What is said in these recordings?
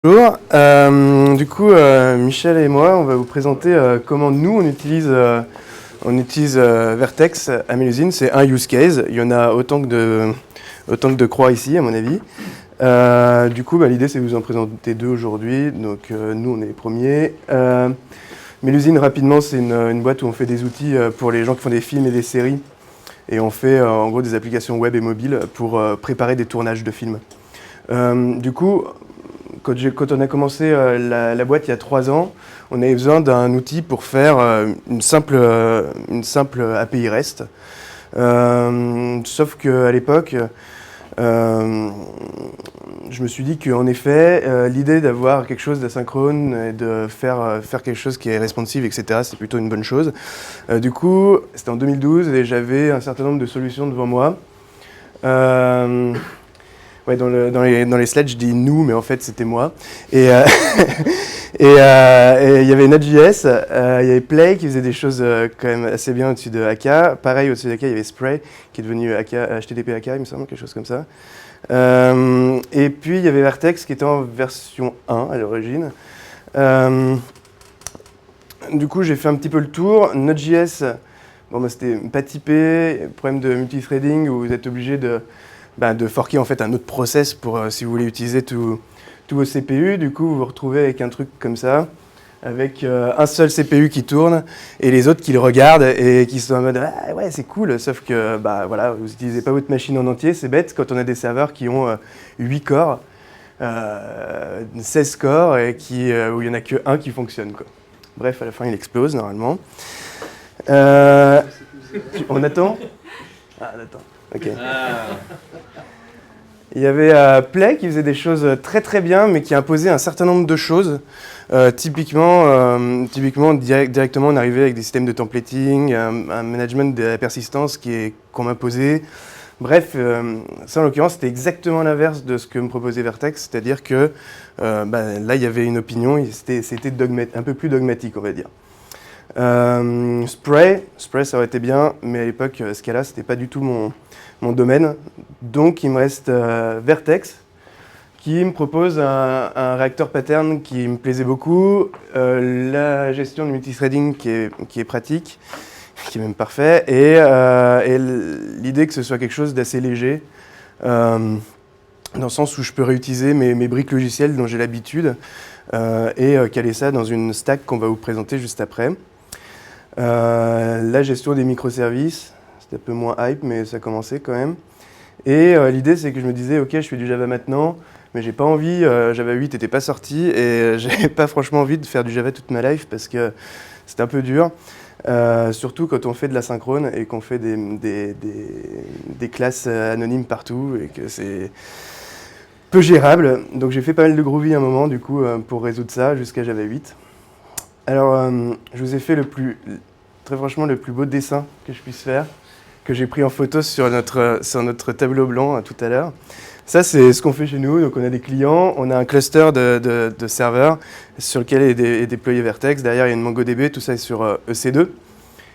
Bonjour, Michel et moi, on va vous présenter comment nous on utilise Vertex à Mélusine. C'est un use case, il y en a autant que de croix ici à mon avis. L'idée c'est de vous en présenter deux aujourd'hui, donc nous on est les premiers. Mélusine rapidement c'est une boîte où on fait des outils pour les gens qui font des films et des séries. Et on fait en gros des applications web et mobiles pour préparer des tournages de films. Quand on a commencé la boîte il y a 3 ans, on avait besoin d'un outil pour faire une simple API REST. Sauf qu'à l'époque, je me suis dit qu'en effet, l'idée d'avoir quelque chose d'asynchrone et de faire quelque chose qui est responsive, etc., c'est plutôt une bonne chose. C'était en 2012 et j'avais un certain nombre de solutions devant moi. Ouais, dans les slides, je dis nous, mais en fait, c'était moi. Et il y avait Node.js, il y avait Play qui faisait des choses quand même assez bien au-dessus de AK. Pareil, au-dessus de AK, il y avait Spray qui est devenu HTTP AK, il me semble, quelque chose comme ça. Et puis, il y avait Vertex qui était en version 1 à l'origine. J'ai fait un petit peu le tour. Node.js, c'était pas typé, problème de multithreading où vous êtes obligé de forker en fait un autre process pour si vous voulez utiliser tous vos CPU. Du coup, vous vous retrouvez avec un truc comme ça, avec un seul CPU qui tourne et les autres qui le regardent et qui sont en mode « Ah ouais, c'est cool », sauf que vous n'utilisez pas votre machine en entier, c'est bête quand on a des serveurs qui ont 8 corps, 16 corps et où il n'y en a que un qui fonctionne, quoi. Bref, à la fin, il explose normalement. On attend ? Ah, on attend. Ok. Il y avait Play qui faisait des choses très très bien, mais qui imposait un certain nombre de choses. Typiquement, directement, on arrivait avec des systèmes de templating, un management de la persistance qu'on m'imposait. Bref, ça en l'occurrence, c'était exactement l'inverse de ce que me proposait Vertex, c'est-à-dire que là, il y avait une opinion, c'était un peu plus dogmatique, on va dire. Spray, ça aurait été bien, mais à l'époque, Scala, c'était pas du tout mon domaine. Donc, il me reste Vertex, qui me propose un réacteur pattern qui me plaisait beaucoup, la gestion de multithreading qui est pratique, qui est même parfait, et l'idée que ce soit quelque chose d'assez léger, dans le sens où je peux réutiliser mes briques logicielles dont j'ai l'habitude, et caler ça dans une stack qu'on va vous présenter juste après. La gestion des microservices, c'était un peu moins hype, mais ça commençait quand même. Et l'idée, c'est que je me disais, ok, je fais du Java maintenant, mais j'ai pas envie, Java 8 n'était pas sorti, et j'avais pas franchement envie de faire du Java toute ma life, parce que c'était un peu dur. Surtout quand on fait de l'asynchrone et qu'on fait des classes anonymes partout, et que c'est peu gérable. Donc j'ai fait pas mal de Groovy à un moment, du coup, pour résoudre ça, jusqu'à Java 8. Alors, je vous ai fait très franchement, le plus beau dessin que je puisse faire, que j'ai pris en photo sur notre tableau blanc tout à l'heure. Ça, c'est ce qu'on fait chez nous. Donc, on a des clients, on a un cluster de serveurs sur lequel est déployé Vertex. Derrière, il y a une MongoDB, tout ça est sur EC2.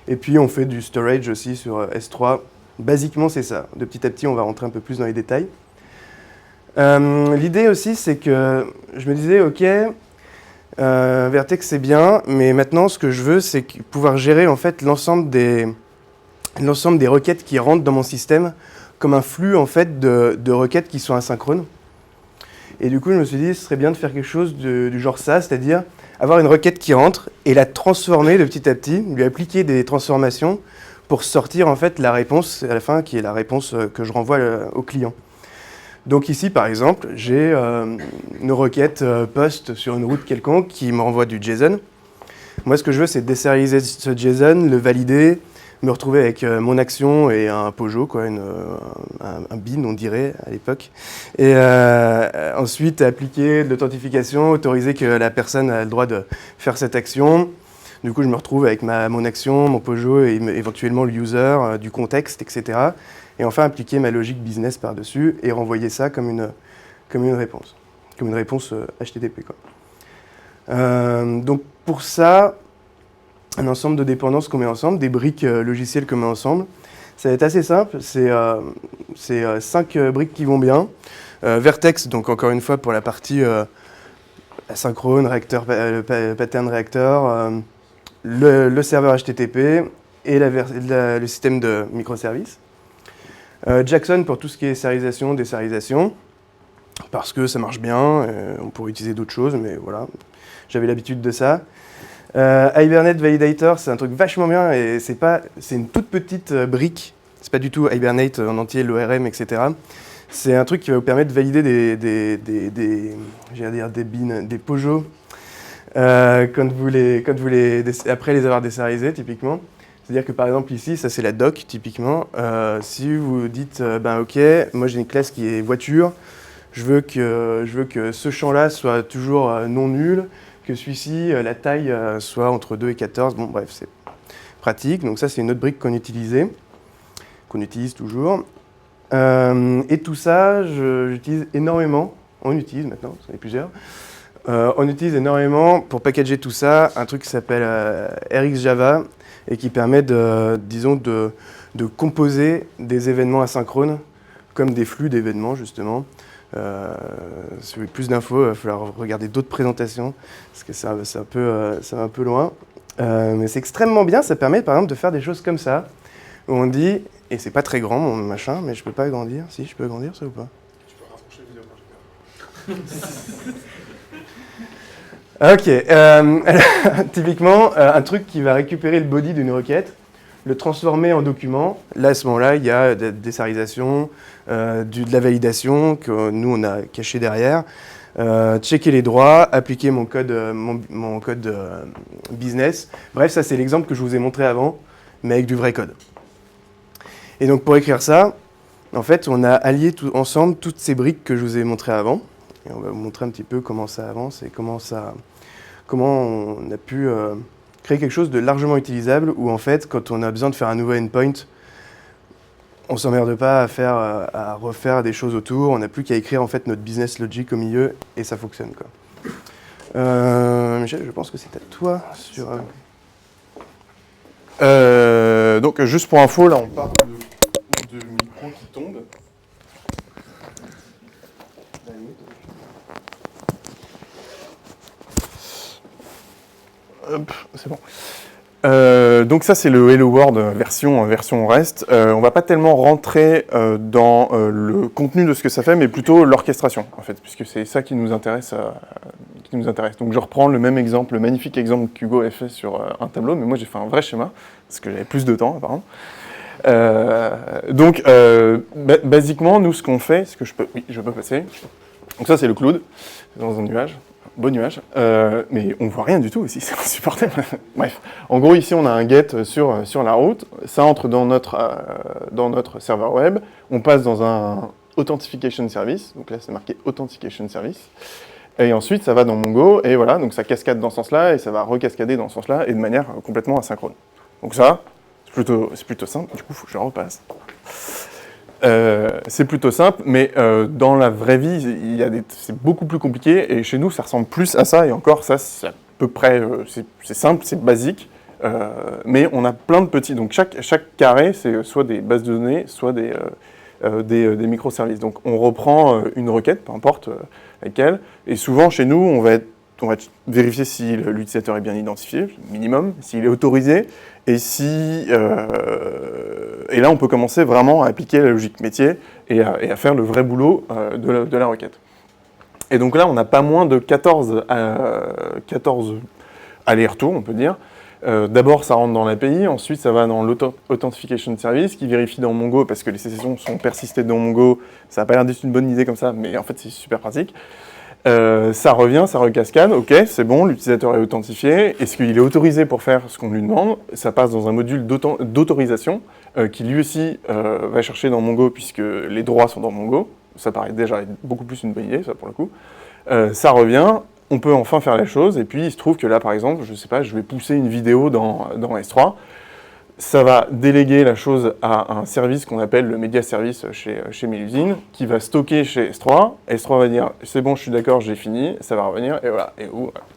Et puis, on fait du storage aussi sur S3. Basiquement, c'est ça. De petit à petit, on va rentrer un peu plus dans les détails. L'idée aussi, c'est que je me disais, ok, Vertex c'est bien, mais maintenant ce que je veux c'est pouvoir gérer en fait l'ensemble des requêtes qui rentrent dans mon système comme un flux en fait de requêtes qui sont asynchrones. Et du coup je me suis dit ce serait bien de faire quelque chose du genre ça, c'est-à-dire avoir une requête qui rentre et la transformer de petit à petit, lui appliquer des transformations pour sortir en fait la réponse à la fin qui est la réponse que je renvoie au client. Donc ici, par exemple, j'ai une requête post sur une route quelconque qui me renvoie du JSON. Moi, ce que je veux, c'est désérialiser ce JSON, le valider, me retrouver avec mon action et un POJO, quoi, un bin, on dirait, à l'époque. Et ensuite, appliquer de l'authentification, autoriser que la personne a le droit de faire cette action. Du coup, je me retrouve avec mon action, mon POJO et éventuellement le user, du contexte, etc. Et enfin appliquer ma logique business par-dessus et renvoyer ça comme une réponse. Comme une réponse HTTP, quoi. Donc pour ça, un ensemble de dépendances qu'on met ensemble, des briques logicielles qu'on met ensemble. Ça va être assez simple, c'est 5 briques qui vont bien. Vertex, donc encore une fois pour la partie asynchrone, pattern reactor, le serveur HTTP et le système de microservices. Jackson pour tout ce qui est serialisation, déserialisation, parce que ça marche bien, on pourrait utiliser d'autres choses, mais voilà, j'avais l'habitude de ça. Hibernate Validator, c'est un truc vachement bien, et c'est une toute petite brique, c'est pas du tout Hibernate en entier, l'ORM, etc. C'est un truc qui va vous permettre de valider des POJO après les avoir déserialisés, typiquement. C'est-à-dire que par exemple ici, ça c'est la doc, typiquement. Si vous dites, ok, moi j'ai une classe qui est voiture, je veux que ce champ-là soit toujours non nul, que celui-ci, la taille soit entre 2 et 14. Bon, bref, c'est pratique. Donc ça, c'est une autre brique qu'on utilise toujours. Et tout ça, j'utilise énormément. On utilise maintenant, c'en est plusieurs. On utilise énormément pour packager tout ça, un truc qui s'appelle RxJava et qui permet de composer des événements asynchrones comme des flux d'événements, justement. Si vous voulez plus d'infos, il va falloir regarder d'autres présentations, parce que ça va un peu loin. Mais c'est extrêmement bien, ça permet par exemple de faire des choses comme ça, où on dit, et c'est pas très grand mon machin, mais je peux pas agrandir. Si, je peux agrandir ça ou pas? Tu peux rapprocher la vidéo quand Ok, typiquement, un truc qui va récupérer le body d'une requête, le transformer en document. Là, à ce moment-là, il y a de la déserialisation, de la validation que nous, on a caché derrière. Checker les droits, appliquer mon code business. Bref, ça, c'est l'exemple que je vous ai montré avant, mais avec du vrai code. Et donc, pour écrire ça, en fait, on a allié ensemble toutes ces briques que je vous ai montrées avant. Et on va vous montrer un petit peu comment ça avance et comment on a pu créer quelque chose de largement utilisable où en fait, quand on a besoin de faire un nouveau endpoint, on ne s'emmerde pas à refaire des choses autour, on n'a plus qu'à écrire en fait notre business logic au milieu et ça fonctionne, quoi. Michel, je pense que c'est à toi sur... Donc juste pour info, là on parle de micro qui tombe. Hop, c'est bon. Donc ça c'est le Hello World version REST. On va pas tellement rentrer dans le contenu de ce que ça fait, mais plutôt l'orchestration en fait, puisque c'est ça qui nous intéresse. Donc je reprends le même exemple, le magnifique exemple qu'Hugo a fait sur un tableau, mais moi j'ai fait un vrai schéma parce que j'avais plus de temps apparemment. Basiquement nous ce qu'on fait, je peux passer. Donc ça c'est le cloud dans un nuage. Beau nuage, mais on voit rien du tout ici, c'est insupportable. Bref, en gros ici on a un get sur la route, ça entre dans notre serveur web, on passe dans un authentication service, donc là c'est marqué authentication service, et ensuite ça va dans Mongo, et voilà, donc ça cascade dans ce sens-là, et ça va recascader dans ce sens-là, et de manière complètement asynchrone. Donc ça, c'est plutôt simple, du coup il faut que je repasse. C'est plutôt simple, mais dans la vraie vie, c'est beaucoup plus compliqué, et chez nous, ça ressemble plus à ça, et encore, ça, c'est à peu près, c'est simple, c'est basique, mais on a plein de petits, donc chaque carré, c'est soit des bases de données, soit des microservices. Donc on reprend une requête, peu importe laquelle, et souvent, chez nous, on va vérifier si l'utilisateur est bien identifié, minimum, s'il est autorisé, et et là, on peut commencer vraiment à appliquer la logique métier et à faire le vrai boulot de la requête. Et donc là, on n'a pas moins de 14 allers-retours, on peut dire. D'abord, ça rentre dans l'API, ensuite, ça va dans l'Authentication Service, qui vérifie dans Mongo, parce que les sessions sont persistées dans Mongo. Ça n'a pas l'air d'être une bonne idée comme ça, mais en fait, c'est super pratique. Ça revient, ça recascade, ok, c'est bon, l'utilisateur est authentifié. Est-ce qu'il est autorisé pour faire ce qu'on lui demande? Ça passe dans un module d'autorisation qui lui aussi va chercher dans Mongo puisque les droits sont dans Mongo. Ça paraît déjà beaucoup plus une bonne idée, ça pour le coup. Ça revient, on peut enfin faire la chose, et puis il se trouve que là par exemple, je sais pas, je vais pousser une vidéo dans S3. Ça va déléguer la chose à un service qu'on appelle le Media Service chez Melusine, qui va stocker chez S3. S3 va dire, c'est bon, je suis d'accord, j'ai fini, ça va revenir, et voilà.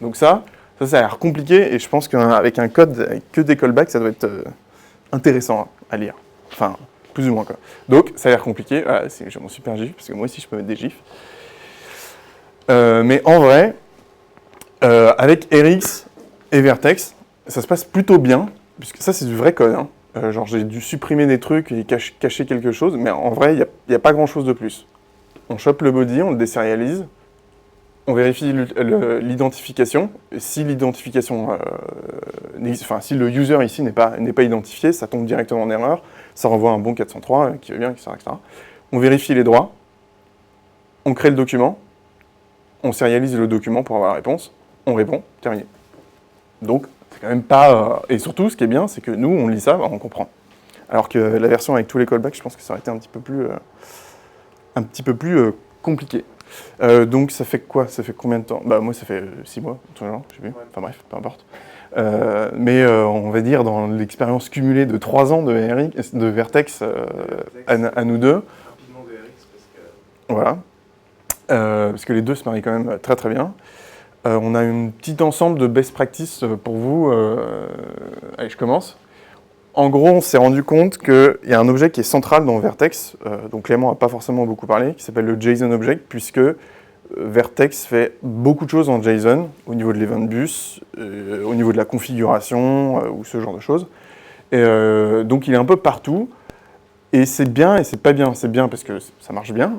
Donc ça a l'air compliqué, et je pense qu'avec un code avec que des callbacks, ça doit être intéressant à lire. Enfin, plus ou moins, quoi. Donc, ça a l'air compliqué. Voilà, j'ai mon super gif, parce que moi aussi, je peux mettre des gifs. Mais en vrai, Avec RX et Vertex, ça se passe plutôt bien, puisque ça c'est du vrai code. Hein. Genre j'ai dû supprimer des trucs et cacher quelque chose, mais en vrai, il n'y a pas grand-chose de plus. On chope le body, on le désérialise, on vérifie l'identification. Si l'identification, si le user ici n'est pas identifié, ça tombe directement en erreur, ça renvoie un bon 403 qui va bien, etc., etc. On vérifie les droits, on crée le document, on sérialise le document pour avoir la réponse, on répond, terminé. Donc, c'est quand même pas... Et surtout, ce qui est bien, c'est que nous, on lit ça, on comprend. Alors que la version avec tous les callbacks, je pense que ça aurait été un petit peu plus compliqué. Donc, ça fait quoi? Ça fait combien de temps? Bah, moi, ça fait 6 mois, tout le genre, je sais plus. Enfin bref, peu importe. Mais on va dire, dans l'expérience cumulée de 3 ans de Vertex à nous deux. Rapidement de RX, parce que... Voilà. Parce que les deux se marient quand même très très bien. On a un petit ensemble de best practices pour vous. Allez, je commence. En gros, on s'est rendu compte qu'il y a un objet qui est central dans Vertex, dont Clément n'a pas forcément beaucoup parlé, qui s'appelle le JSON Object, puisque Vertex fait beaucoup de choses en JSON, au niveau de l'event bus, au niveau de la configuration, ou ce genre de choses. Et, donc il est un peu partout, et c'est bien et c'est pas bien. C'est bien parce que ça marche bien,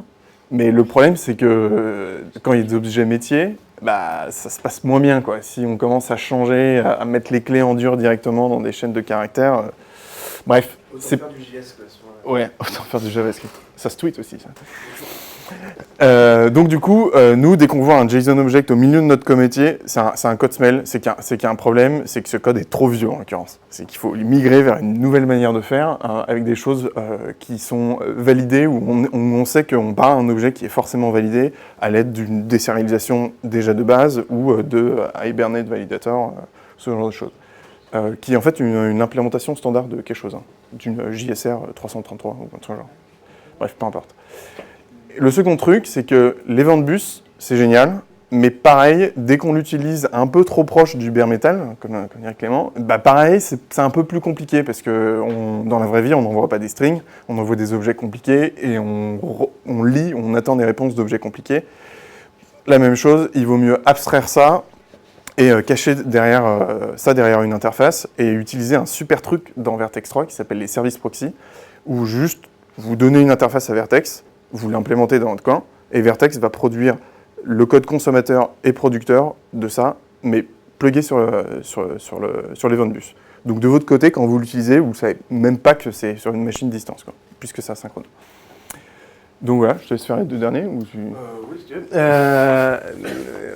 mais le problème c'est que quand il y a des objets métiers, bah, ça se passe moins bien, quoi. Si on commence à changer, à mettre les clés en dur directement dans des chaînes de caractères, bref. Autant faire du JS, quoi, à ce moment-là. Ouais, autant faire du JavaScript. Ça se tweet aussi, ça. Donc du coup, nous, dès qu'on voit un JSON object au milieu de notre code métier, c'est un code smell, c'est qu'il y a un problème, c'est que ce code est trop vieux en l'occurrence. C'est qu'il faut migrer vers une nouvelle manière de faire, avec des choses qui sont validées, où on sait qu'on parle d'un objet qui est forcément validé à l'aide d'une désérialisation déjà de base, ou de Hibernate Validator, ce genre de choses. Qui est en fait une implémentation standard de quelque chose, hein, d'une JSR 333 ou un truc genre. Bref, peu importe. Le second truc, c'est que l'event bus, c'est génial, mais pareil, dès qu'on l'utilise un peu trop proche du bare metal, comme dirait Clément, bah pareil, c'est un peu plus compliqué, parce que dans la vraie vie, on n'envoie pas des strings, on envoie des objets compliqués, et on lit, on attend des réponses d'objets compliqués. La même chose, il vaut mieux abstraire ça, et cacher ça derrière une interface, et utiliser un super truc dans Vertex 3 qui s'appelle les services proxy, où juste vous donnez une interface à Vertex, vous l'implémentez dans votre coin, et Vertex va produire le code consommateur et producteur de ça, mais plugué sur l'event bus. Donc de votre côté, quand vous l'utilisez, vous ne savez même pas que c'est sur une machine distance, quoi, puisque c'est asynchrone. Donc voilà, je te laisse faire les deux derniers. Ou tu... oui, si tu veux.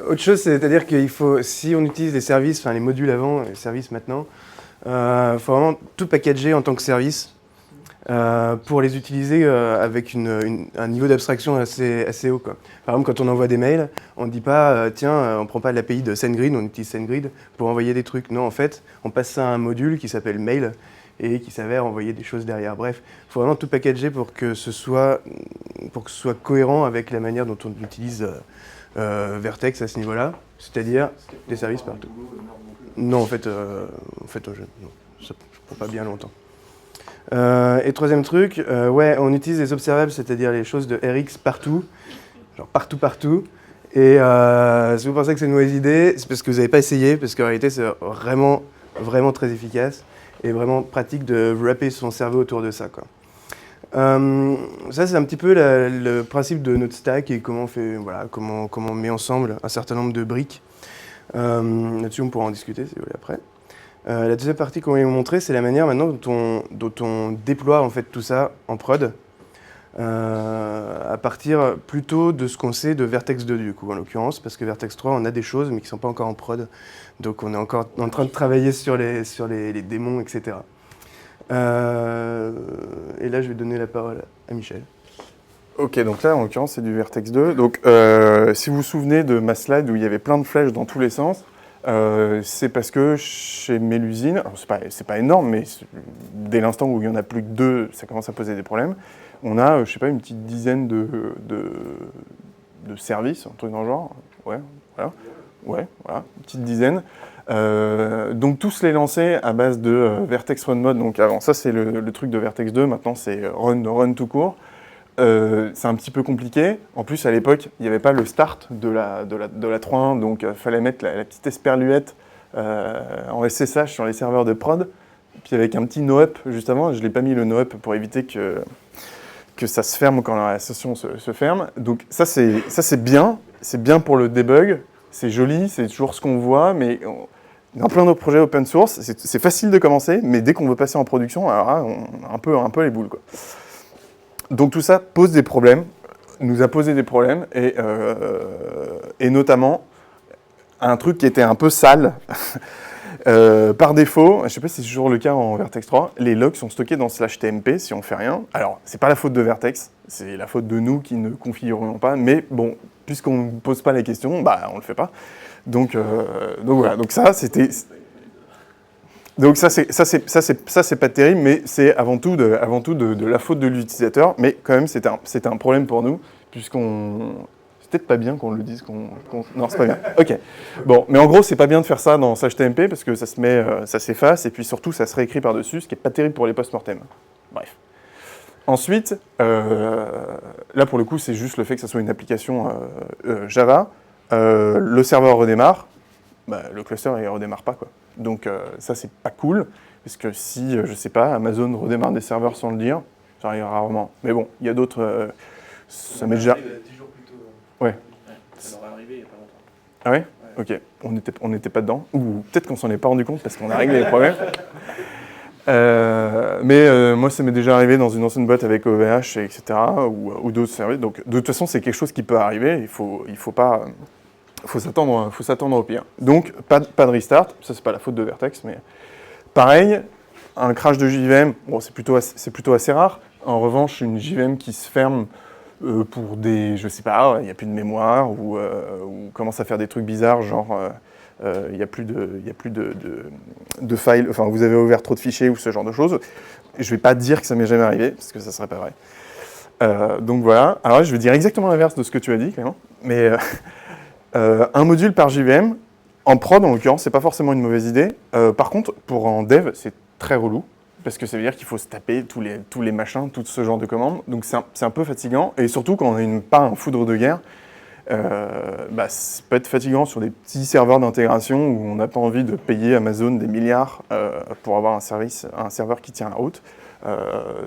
Autre chose, c'est-à-dire qu'il faut, si on utilise les services, enfin les modules avant, les services maintenant, il faut vraiment tout packager en tant que service. Pour les utiliser avec un niveau d'abstraction assez haut, quoi. Par exemple, quand on envoie des mails, on ne dit pas tiens, on ne prend pas l'API de SendGrid, on utilise SendGrid pour envoyer des trucs. Non, en fait, on passe ça à un module qui s'appelle mail et qui s'avère envoyer des choses derrière. Bref, il faut vraiment tout packager pour que ce soit cohérent avec la manière dont on utilise Vertex à ce niveau-là, c'est-à-dire des services partout. Non, en fait, non, ça ne prend pas bien longtemps. Et troisième truc, ouais, on utilise les observables, c'est-à-dire les choses de RX partout, genre partout. Et si vous pensez que c'est une mauvaise idée, c'est parce que vous n'avez pas essayé, parce qu'en réalité c'est vraiment très efficace et vraiment pratique de wrapper son cerveau autour de ça, quoi. Ça c'est un petit peu le principe de notre stack et comment on fait, voilà, comment on met ensemble un certain nombre de briques. Là-dessus on pourra en discuter si vous voulez après. La deuxième partie qu'on va vous montrer, c'est la manière maintenant dont on déploie en fait tout ça en prod, à partir plutôt de ce qu'on sait de Vertex 2 du coup en l'occurrence, parce que Vertex 3 on a des choses mais qui ne sont pas encore en prod, donc on est encore en train de travailler sur les démons, etc. Et là je vais donner la parole à Michel. Ok, donc là en l'occurrence c'est du Vertex 2, donc si vous vous souvenez de ma slide où il y avait plein de flèches dans tous les sens, c'est parce que chez Mélusine, c'est pas énorme, mais dès l'instant où il n'y en a plus que 2, ça commence à poser des problèmes. On a, je sais pas, une petite dizaine de services, un truc dans le genre. Ouais, voilà, une petite dizaine. Donc tous les lancer à base de Vertex Run Mode. Donc avant ça c'est le truc de Vertex 2, maintenant c'est Run tout court. c'est un petit peu compliqué. En plus, à l'époque, il n'y avait pas le start de la 3.1, donc il fallait mettre la petite esperluette en SSH sur les serveurs de prod, puis avec un petit no-up juste avant. Je n'ai pas mis le no-up pour éviter que ça se ferme quand la session se ferme. Donc ça c'est bien pour le debug, c'est joli, c'est toujours ce qu'on voit, mais dans plein d'autres projets open source, c'est facile de commencer, mais dès qu'on veut passer en production, alors là, on a un peu les boules, quoi. Donc tout ça pose des problèmes, nous a posé des problèmes, et notamment un truc qui était un peu sale. Par défaut, je ne sais pas si c'est toujours le cas en Vertex 3, les logs sont stockés dans /tmp si on ne fait rien. Alors, c'est pas la faute de Vertex, c'est la faute de nous qui ne configurons pas, mais bon, puisqu'on ne pose pas les questions, bah on le fait pas. Donc voilà, donc ça c'était... Donc ça c'est pas terrible, mais c'est avant tout de la faute de l'utilisateur, mais quand même c'était un problème pour nous, puisqu'on... C'est peut-être pas bien qu'on le dise, Non, c'est pas bien. Ok. Bon, mais en gros, c'est pas bien de faire ça dans /tmp parce que ça s'efface et puis surtout, ça se réécrit par-dessus, ce qui est pas terrible pour les post-mortem. Bref. Ensuite, là pour le coup, c'est juste le fait que ça soit une application Java. Le serveur redémarre, bah, le cluster il redémarre pas, quoi. Donc ça, c'est pas cool parce que si, je sais pas, Amazon redémarre des serveurs sans le dire, ça arrive rarement. Mais bon, il y a d'autres. Ça m'est déjà. Ouais. Ça leur est arrivé il n'y a pas longtemps. Ah ouais, ok. On n'était pas dedans. Ou peut-être qu'on s'en est pas rendu compte parce qu'on a réglé les problèmes. Moi, ça m'est déjà arrivé dans une ancienne boîte avec OVH, etc. ou d'autres services. Donc, de toute façon, c'est quelque chose qui peut arriver. Il faut s'attendre au pire. Donc, pas de restart. Ça, c'est pas la faute de Vertex, mais pareil, un crash de JVM, bon, c'est plutôt assez rare. En revanche, une JVM qui se ferme pour des, je sais pas, il n'y a plus de mémoire ou commence à faire des trucs bizarres, genre il n'y a plus de files, enfin vous avez ouvert trop de fichiers ou ce genre de choses. Je ne vais pas dire que ça m'est jamais arrivé, parce que ça ne serait pas vrai. Donc voilà, alors là, je vais dire exactement l'inverse de ce que tu as dit, Clément, mais un module par JVM, en prod en l'occurrence, c'est pas forcément une mauvaise idée. Par contre, pour en dev, c'est très relou. Parce que ça veut dire qu'il faut se taper tous les machins, tout ce genre de commandes. Donc c'est un peu fatigant. Et surtout quand on n'a pas un foudre de guerre, ça peut être fatigant sur des petits serveurs d'intégration où on n'a pas envie de payer Amazon des milliards pour avoir un serveur qui tient la route.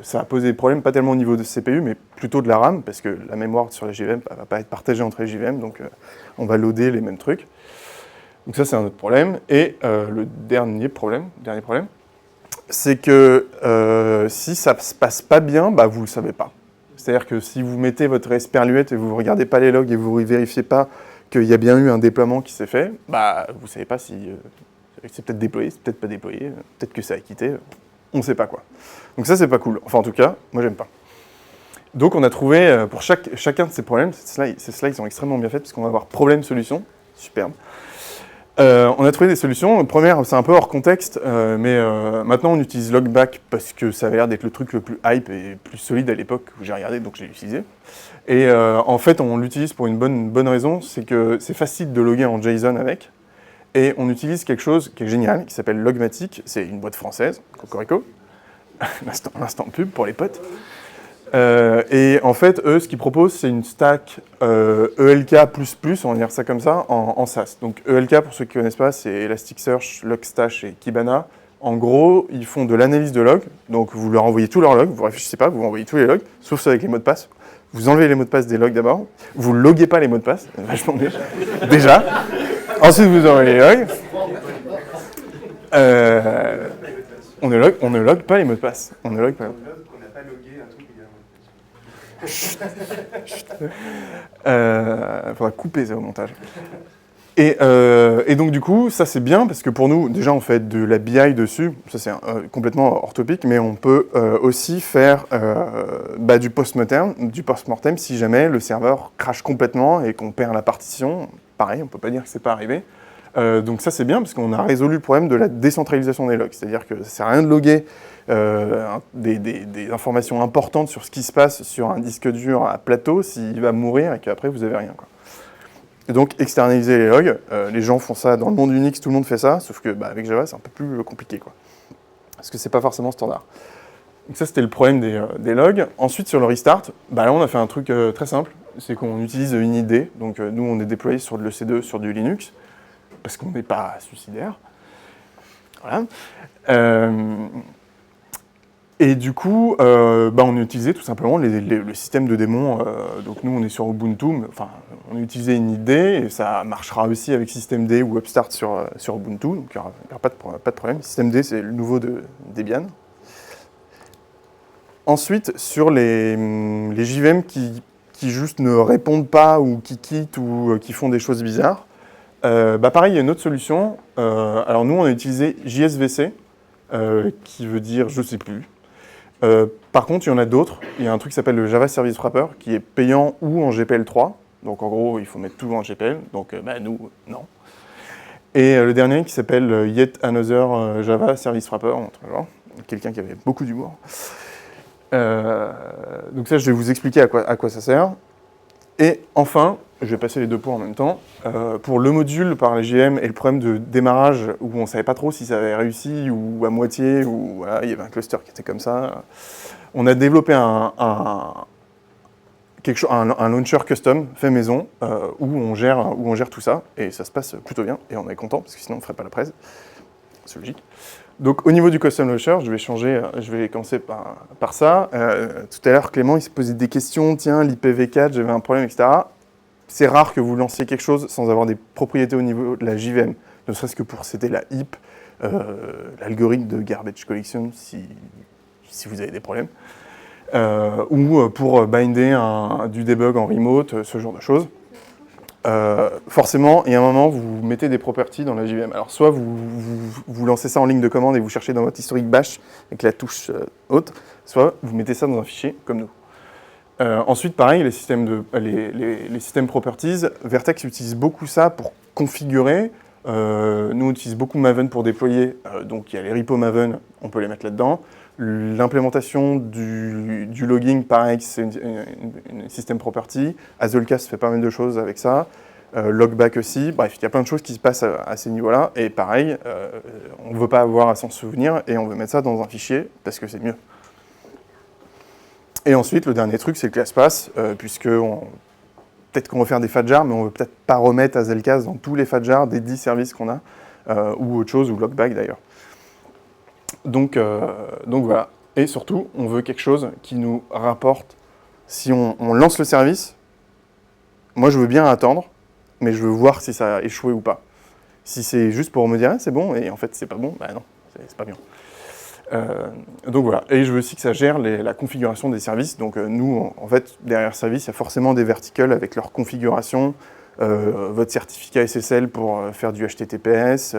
Ça a posé des problèmes, pas tellement au niveau de CPU, mais plutôt de la RAM, parce que la mémoire sur les JVM ne va pas être partagée entre les JVM, donc on va loader les mêmes trucs. Donc ça, c'est un autre problème. Et le dernier problème, c'est que si ça ne se passe pas bien, bah, vous ne le savez pas. C'est-à-dire que si vous mettez votre esperluette et vous ne regardez pas les logs et vous ne vérifiez pas qu'il y a bien eu un déploiement qui s'est fait, bah, vous ne savez pas si c'est peut-être déployé, c'est peut-être pas déployé, peut-être que ça a quitté, on ne sait pas quoi. Donc ça, c'est pas cool. Enfin, en tout cas, moi, j'aime pas. Donc on a trouvé, pour chacun de ces problèmes, ces slides sont extrêmement bien faits parce qu'on va avoir problème-solution, superbe. On a trouvé des solutions. Première, c'est un peu hors contexte, mais maintenant on utilise Logback parce que ça avait l'air d'être le truc le plus hype et plus solide à l'époque où j'ai regardé, donc j'ai utilisé. Et en fait, on l'utilise pour une bonne raison, c'est que c'est facile de loguer en JSON avec. Et on utilise quelque chose qui est génial, qui s'appelle Logmatic. C'est une boîte française, Cocorico. L'instant pub pour les potes. Et en fait, eux, ce qu'ils proposent, c'est une stack ELK++, on va dire ça comme ça, en SaaS. Donc ELK, pour ceux qui ne connaissent pas, c'est Elasticsearch, Logstash et Kibana. En gros, ils font de l'analyse de logs, donc vous leur envoyez tous leurs logs, vous ne réfléchissez pas, vous envoyez tous les logs, sauf ceux avec les mots de passe. Vous enlevez les mots de passe des logs d'abord, vous ne loguez pas les mots de passe, vachement bien, déjà. Ensuite, vous envoyez les logs. On ne logue pas les mots de passe. On ne logue pas. Faudra couper ça au montage. Et donc du coup, ça c'est bien parce que pour nous, déjà on fait de la BI dessus, ça c'est complètement hors topic, mais on peut aussi faire du post-mortem si jamais le serveur crache complètement et qu'on perd la partition. Pareil, on peut pas dire que c'est pas arrivé. Donc ça c'est bien parce qu'on a résolu le problème de la décentralisation des logs, c'est-à-dire que ça sert à rien de loguer des informations importantes sur ce qui se passe sur un disque dur à plateau s'il va mourir et qu'après vous avez rien, quoi. Et donc externaliser les logs, les gens font ça dans le monde Unix, tout le monde fait ça, sauf que avec Java c'est un peu plus compliqué, quoi. Parce que c'est pas forcément standard. Donc ça, c'était le problème des logs. Ensuite, sur le restart, là, on a fait un truc très simple. C'est qu'on utilise une idée. Donc, nous, on est déployé sur de l'EC2, sur du Linux, parce qu'on n'est pas suicidaire. Voilà. Et du coup, on a utilisé tout simplement le système de démon. Donc, nous, on est sur Ubuntu. Enfin, on a utilisé une idée, et ça marchera aussi avec systemd ou Upstart sur Ubuntu. Donc, il n'y aura pas de problème. Systemd, c'est le nouveau de Debian. Ensuite, sur les JVM qui juste ne répondent pas ou qui quittent ou qui font des choses bizarres, pareil, il y a une autre solution. Alors nous, on a utilisé JSVC, qui veut dire je ne sais plus. Par contre, il y en a d'autres. Il y a un truc qui s'appelle le Java Service Wrapper, qui est payant ou en GPL3. Donc en gros, il faut mettre tout en GPL. Donc nous, non. Et le dernier qui s'appelle Yet Another Java Service Wrapper, quelqu'un qui avait beaucoup d'humour. Donc ça, je vais vous expliquer à quoi ça sert. Et enfin, je vais passer les deux points en même temps. Pour le module par la JVM et le problème de démarrage où on ne savait pas trop si ça avait réussi ou à moitié, ou voilà, il y avait un cluster qui était comme ça, on a développé un launcher custom fait maison où on gère tout ça et ça se passe plutôt bien et on est content parce que sinon on ne ferait pas la presse. C'est logique. Donc au niveau du custom launcher, je vais commencer par ça. Tout à l'heure, Clément, il se posait des questions. Tiens, l'IPv4, j'avais un problème, etc. C'est rare que vous lanciez quelque chose sans avoir des propriétés au niveau de la JVM, ne serait-ce que pour c'était la HIP, l'algorithme de garbage collection, si vous avez des problèmes, ou pour binder du debug en remote, ce genre de choses. Forcément, il y a un moment, vous mettez des properties dans la JVM. Alors, soit vous lancez ça en ligne de commande et vous cherchez dans votre historique bash avec la touche haute, soit vous mettez ça dans un fichier comme nous. Ensuite, pareil, les systèmes properties, Vertex utilise beaucoup ça pour configurer. Nous, on utilise beaucoup Maven pour déployer. Donc, il y a les repos Maven, on peut les mettre là-dedans. L'implémentation du logging, pareil, c'est une système property. Hazelcast fait pas mal de choses avec ça. Logback aussi. Bref, il y a plein de choses qui se passent à ces niveaux-là. Et pareil, on ne veut pas avoir à s'en souvenir et on veut mettre ça dans un fichier parce que c'est mieux. Et ensuite, le dernier truc, c'est le ClassPass, puisque peut-être qu'on va faire des fadjars, mais on ne veut peut-être pas remettre Hazelcast dans tous les fadjars des 10 services qu'on a, ou autre chose, ou Logback d'ailleurs. Donc voilà. Et surtout, on veut quelque chose qui nous rapporte, si on lance le service, moi je veux bien attendre, mais je veux voir si ça a échoué ou pas. Si c'est juste pour me dire ah, c'est bon, et en fait c'est pas bon, non, c'est pas bien. Donc voilà. Et je veux aussi que ça gère la configuration des services. Donc nous, en fait, derrière service, il y a forcément des verticals avec leur configuration, votre certificat SSL pour faire du HTTPS,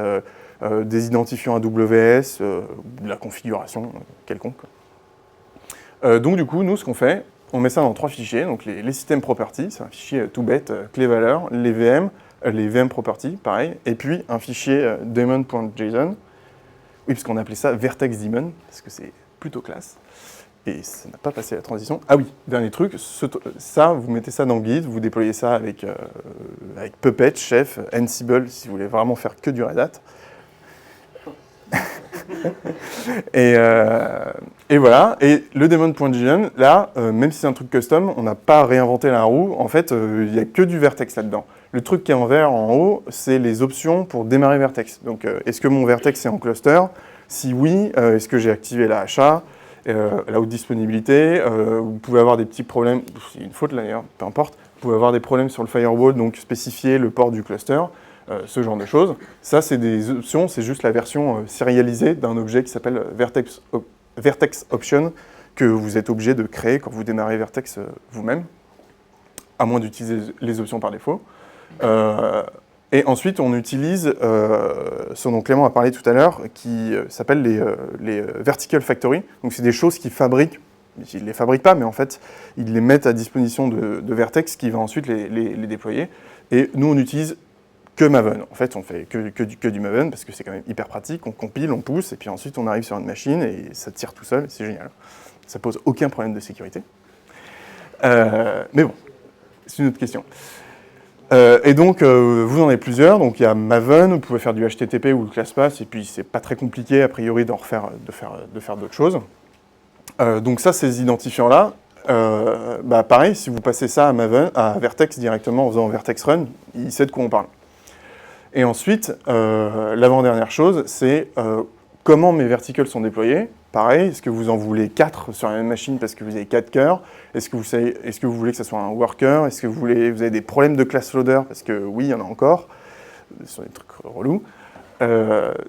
des identifiants AWS, de la configuration quelconque. Donc du coup, nous, ce qu'on fait, on met ça dans 3 fichiers. Donc les systèmes properties, c'est un fichier tout bête, clé valeur, les VM properties, pareil, et puis un fichier daemon.json. Oui, parce qu'on appelait ça Vertex Daemon, parce que c'est plutôt classe. Et ça n'a pas passé la transition. Ah oui, dernier truc, ça, vous mettez ça dans Git, vous déployez ça avec Puppet, Chef, Ansible, si vous voulez vraiment faire que du Red Hat. Et voilà. Et le daemon.json, là, même si c'est un truc custom, on n'a pas réinventé la roue. En fait, il n'y a que du Vertex là-dedans. Le truc qui est en vert en haut, c'est les options pour démarrer Vertex. Donc, est-ce que mon Vertex est en cluster? Si oui, est-ce que j'ai activé la HA, la haute disponibilité? Vous pouvez avoir des petits problèmes, c'est une faute là d'ailleurs, peu importe. Vous pouvez avoir des problèmes sur le firewall, donc spécifier le port du cluster, ce genre de choses. Ça, c'est des options, c'est juste la version sérialisée d'un objet qui s'appelle Vertex Option, que vous êtes obligé de créer quand vous démarrez Vertex vous-même, à moins d'utiliser les options par défaut. Et ensuite, on utilise ce dont Clément a parlé tout à l'heure, qui s'appelle les Vertical Factory. Donc, c'est des choses qu'ils fabriquent. Ils ne les fabriquent pas, mais en fait, ils les mettent à disposition de Vertex, qui va ensuite les déployer. Et nous, on n'utilise que Maven. En fait, on fait que du Maven, parce que c'est quand même hyper pratique. On compile, on pousse, et puis ensuite, on arrive sur une machine, et ça tire tout seul, c'est génial. Ça pose aucun problème de sécurité. Mais bon, c'est une autre question. Et donc, vous en avez plusieurs. Donc, il y a Maven, vous pouvez faire du HTTP ou le ClassPass, et puis c'est pas très compliqué, a priori, de faire d'autres choses. Donc ça, ces identifiants-là, pareil, si vous passez ça à Maven, à Vertex directement en faisant Vertex Run, il sait de quoi on parle. Et ensuite, l'avant-dernière chose, c'est comment mes verticles sont déployés. Pareil, est-ce que vous en voulez 4 sur la même machine parce que vous avez 4 cœurs? Est-ce que vous voulez que ça soit un worker? Est-ce que vous avez des problèmes de class loader? Parce que oui, il y en a encore. Ce sont des trucs relous.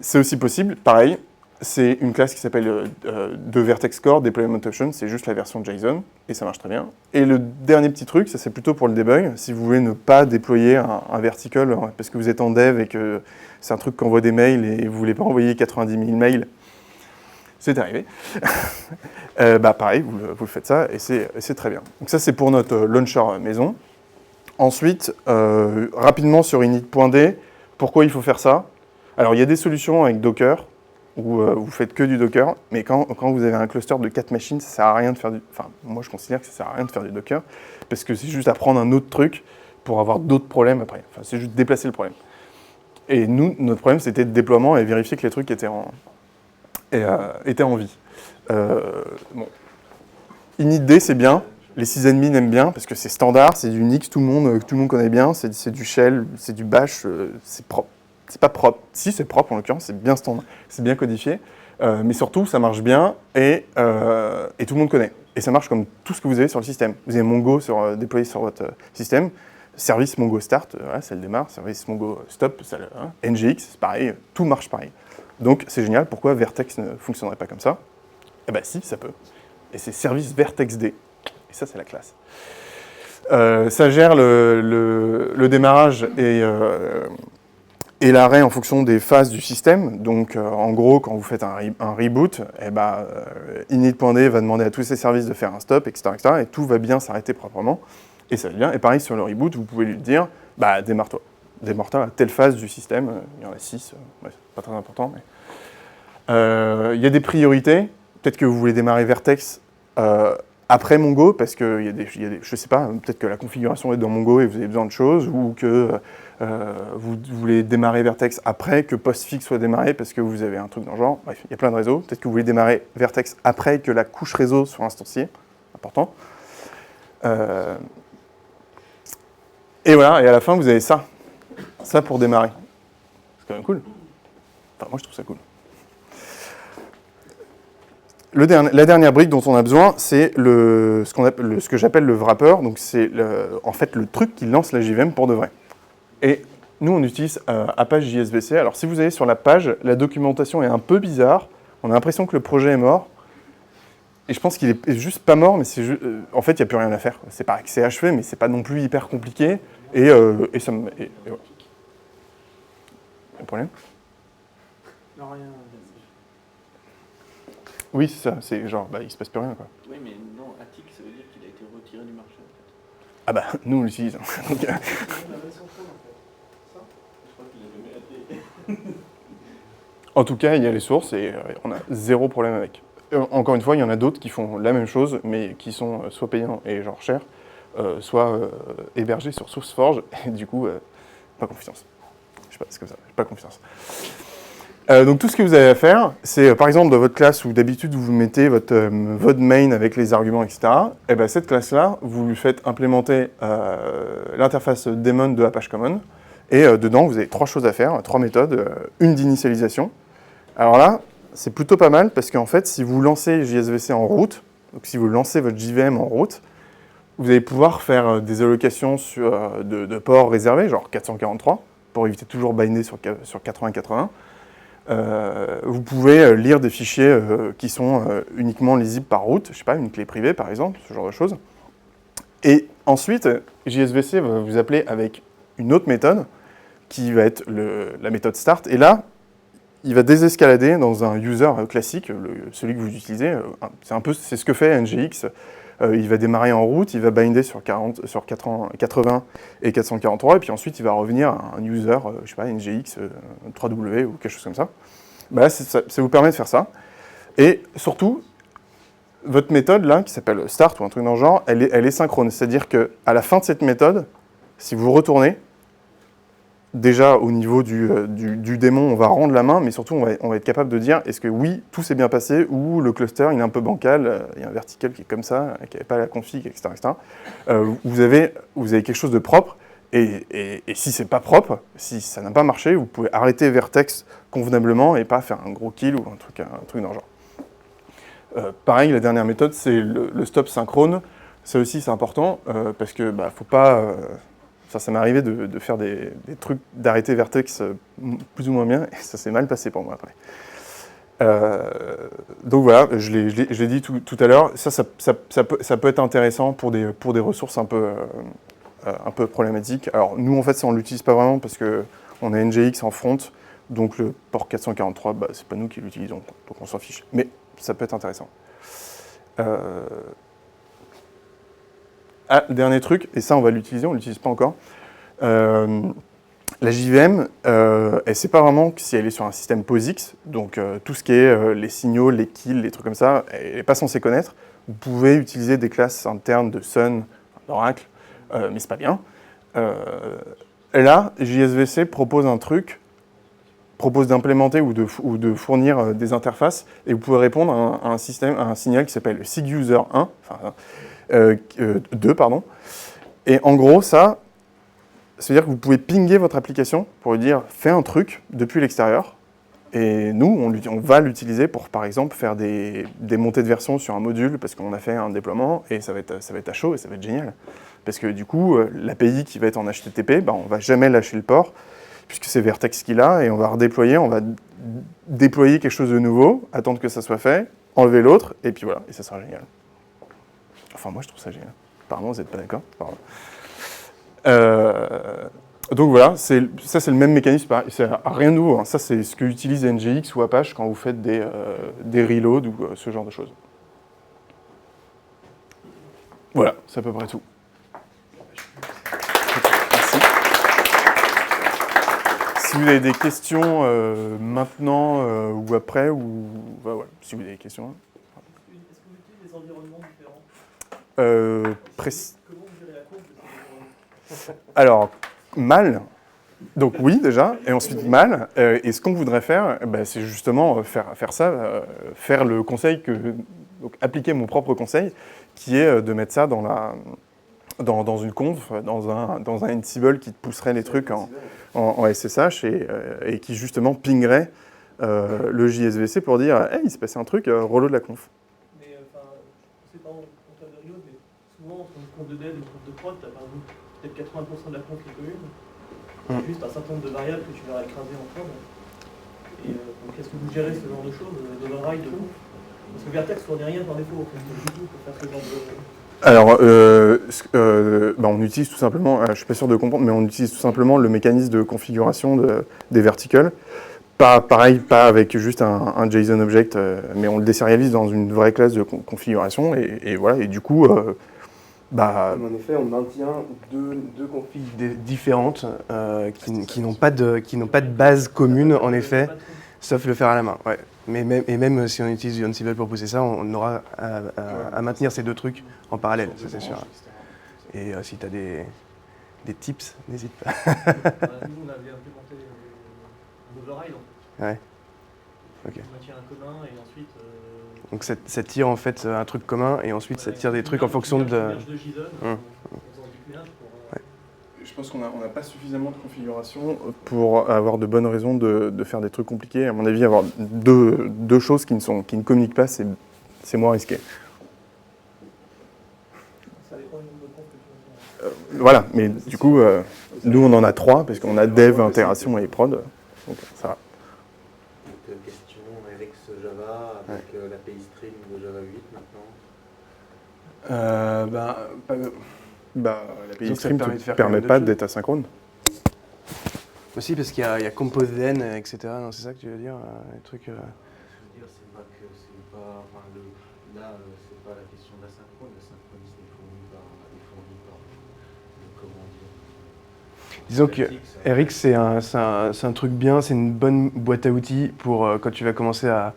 C'est aussi possible. Pareil, c'est une classe qui s'appelle de Vertex Core Deployment Option. C'est juste la version JSON et ça marche très bien. Et le dernier petit truc, ça c'est plutôt pour le debug. Si vous voulez ne pas déployer un vertical parce que vous êtes en dev et que c'est un truc qui envoie des mails et vous ne voulez pas envoyer 90 000 mails, c'est arrivé. Pareil, vous le faites ça et c'est très bien. Donc ça, c'est pour notre launcher maison. Ensuite, rapidement sur init.d, pourquoi il faut faire ça? Alors, il y a des solutions avec Docker, où vous faites que du Docker, mais quand vous avez un cluster de 4 machines, ça sert à rien de faire du... Enfin, moi, je considère que ça sert à rien de faire du Docker, parce que c'est juste apprendre un autre truc pour avoir d'autres problèmes après. Enfin, c'est juste déplacer le problème. Et nous, notre problème, c'était le déploiement et vérifier que les trucs étaient en vie. Initd, c'est bien. Les sysadmins aiment bien parce que c'est standard, c'est du Unix, tout le monde connaît bien, c'est du shell, c'est du bash, c'est propre. C'est pas propre. Si, c'est propre en l'occurrence, c'est bien standard, c'est bien codifié, mais surtout, ça marche bien et tout le monde connaît. Et ça marche comme tout ce que vous avez sur le système. Vous avez Mongo déployé sur votre système, service Mongo Start, ça le démarre, service Mongo Stop, NGX, c'est pareil, tout marche pareil. Donc c'est génial, pourquoi Vertex ne fonctionnerait pas comme ça? Eh bien si, ça peut. Et c'est service VertexD. Et ça, c'est la classe. Ça gère le démarrage et l'arrêt en fonction des phases du système. Donc en gros, quand vous faites un reboot, init.d va demander à tous ces services de faire un stop, etc., et tout va bien s'arrêter proprement. Et ça va bien. Et pareil, sur le reboot, vous pouvez lui dire, démarre-toi. Démarre-toi à telle phase du système. Il y en a 6, c'est pas très important. Mais... il y a des priorités. Peut-être que vous voulez démarrer Vertex après Mongo, parce que je sais pas, peut-être que la configuration est dans Mongo et vous avez besoin de choses, ou que vous voulez démarrer Vertex après que Postfix soit démarré, parce que vous avez un truc dans le genre. Bref, il y a plein de réseaux. Peut-être que vous voulez démarrer Vertex après que la couche réseau soit instanciée. Important. Et voilà, et à la fin, vous avez ça. Ça pour démarrer. C'est quand même cool. Enfin, moi, je trouve ça cool. La dernière brique dont on a besoin, c'est ce que j'appelle le wrapper. Donc, c'est en fait le truc qui lance la JVM pour de vrai. Et nous, on utilise Apache JSVC. Alors, si vous allez sur la page, la documentation est un peu bizarre. On a l'impression que le projet est mort. Et je pense qu'il est juste pas mort, mais en fait, il n'y a plus rien à faire. C'est pas que c'est achevé, mais c'est pas non plus hyper compliqué. Et ça me... voilà. Un problème? Non, rien. Oui, c'est ça. C'est genre, il se passe plus rien, quoi. Oui, mais non, Attic, ça veut dire qu'il a été retiré du marché, en fait. Ah bah, nous, on l'utilise. Donc, La version Chrome, en fait. Ça, je crois qu'il a jamais été. en tout cas, il y a les sources et on a zéro problème avec. Encore une fois, il y en a d'autres qui font la même chose, mais qui sont soit payants et genre chers, soit hébergés sur SourceForge, et du coup, pas confiance. Je sais pas, c'est comme ça, pas confiance. Donc tout ce que vous avez à faire, c'est par exemple dans votre classe où d'habitude vous mettez votre main avec les arguments, etc. Et bien cette classe-là, vous lui faites implémenter l'interface daemon de Apache Common, et dedans vous avez 3 choses à faire, 3 méthodes, une d'initialisation. Alors là, c'est plutôt pas mal parce qu'en fait, si vous lancez JSVC en route, donc si vous lancez votre JVM en route, vous allez pouvoir faire des allocations de ports réservés, genre 443, pour éviter toujours binder sur 80-80. Vous pouvez lire des fichiers qui sont uniquement lisibles par route, je sais pas, une clé privée par exemple, ce genre de choses. Et ensuite, JSVC va vous appeler avec une autre méthode qui va être la méthode start. Et là, il va désescalader dans un user classique, celui que vous utilisez. C'est ce que fait NGX. Il va démarrer en route, il va binder sur 80 et 443, et puis ensuite il va revenir à un user, je sais pas, NGX 3W ou quelque chose comme ça. Là, ça vous permet de faire ça. Et surtout, votre méthode là, qui s'appelle start ou un truc dans le genre, elle est synchrone. C'est-à-dire qu'à la fin de cette méthode, si vous retournez, déjà, au niveau du démon, on va rendre la main, mais surtout, on va être capable de dire est-ce que oui, tout s'est bien passé, ou le cluster, il est un peu bancal, il y a un vertical qui est comme ça, qui n'avait pas la config, etc. etc. Vous avez quelque chose de propre, et si c'est pas propre, si ça n'a pas marché, vous pouvez arrêter Vertex convenablement et pas faire un gros kill ou un truc dans le genre. Pareil, la dernière méthode, c'est le stop synchrone. Ça aussi, c'est important, parce que faut pas... ça m'est arrivé de faire des trucs, d'arrêter Vertex plus ou moins bien, et ça s'est mal passé pour moi après. Donc voilà, je l'ai dit tout à l'heure, ça peut être intéressant pour des ressources un peu problématiques. Alors nous, en fait, ça, on ne l'utilise pas vraiment parce qu'on a NGX en front, donc le port 443, c'est pas nous qui l'utilisons, donc on s'en fiche. Mais ça peut être intéressant. Dernier truc, et ça on va l'utiliser, on ne l'utilise pas encore. La JVM, elle ne sait pas vraiment si elle est sur un système POSIX, donc tout ce qui est les signaux, les kills, les trucs comme ça, elle n'est pas censée connaître. Vous pouvez utiliser des classes internes de Sun, d'Oracle, mais c'est pas bien. Là, JSVC propose un truc, propose d'implémenter ou de fournir des interfaces, et vous pouvez répondre à un signal qui s'appelle SIGUSER 1, 2, pardon. Et en gros, ça veut dire que vous pouvez pinguer votre application pour lui dire « fais un truc depuis l'extérieur ». Et nous, on va l'utiliser pour, par exemple, faire des montées de version sur un module parce qu'on a fait un déploiement et ça va être à chaud et ça va être génial. Parce que du coup, l'API qui va être en HTTP, on ne va jamais lâcher le port puisque c'est Vertex qu'il a et on va redéployer, on va déployer quelque chose de nouveau, attendre que ça soit fait, enlever l'autre et puis voilà, et ça sera génial. Enfin, moi, je trouve ça génial. Apparemment, vous n'êtes pas d'accord. Donc voilà, ça c'est le même mécanisme, c'est rien de nouveau. Hein. Ça, c'est ce que utilise NGX ou Apache quand vous faites des reloads ou ce genre de choses. Voilà, c'est à peu près tout. Merci. Si vous avez des questions maintenant ou après, ou voilà, si vous avez des questions. Est-ce que vous utilisez des environnements différents? Comment vous gérez la courbe de ces environnements? Alors, mal. Donc oui, déjà, et ensuite mal. Et ce qu'on voudrait faire, c'est justement faire ça, faire le conseil donc appliquer mon propre conseil, qui est de mettre ça dans une conf, dans un Ansible qui te pousserait les trucs en SSH et qui justement pingerait le JSVC pour dire « Hey, il s'est passé un truc, reload la conf ». Mais c'est pas en compteur de reload, mais souvent entre une conf de dev et une conf de prod, tu as par exemple peut-être 80% de la conf qui est commune. C'est juste un certain nombre de variables que tu vas écraser en prod. Et donc est-ce que vous gérez ce genre de choses, d'override, de conf? Parce que Vertex fournit rien par défaut, en fait, du tout, pour faire ce genre de... Alors, on utilise tout simplement, je ne suis pas sûr de comprendre, mais on utilise tout simplement le mécanisme de configuration des verticals. Pareil, pas avec juste un JSON object, mais on le désérialise dans une vraie classe de configuration, et voilà, et du coup... En effet, on maintient deux configs différentes qui n'ont pas de base commune, en effet, sauf le faire à la main. Ouais. Mais même si on utilise Ansible pour pousser ça, on aura à maintenir ces deux trucs en parallèle, ça c'est sûr. Et si tu as des tips, n'hésite pas. Nous, on avait implémenté un override. Ouais. Ok. On maintient un commun et ensuite... Donc ça tire en fait un truc commun et ensuite ça tire des trucs en fonction de... Je pense qu'on n'a pas suffisamment de configuration pour avoir de bonnes raisons de faire des trucs compliqués. À mon avis, avoir deux choses qui ne communiquent pas, c'est moins risqué. Ça dépend du nombre de comptes que tu veux. Voilà, mais du coup, nous on en a 3 parce qu'on a dev, intégration et prod. Donc ça va. Question Rx Java avec l'API Stream de Java 8 maintenant. L'API Stream ne permet pas d'être asynchrone. Aussi parce qu'il y a Compose-Then, etc. Non, c'est ça que tu veux dire, les trucs... Je veux dire, c'est pas que c'est pas... Enfin, là, c'est pas la question de l'asynchrone. L'asynchrone, c'est fourni par comment dire... Disons que Rx, c'est un truc bien, c'est une bonne boîte à outils pour quand tu vas commencer à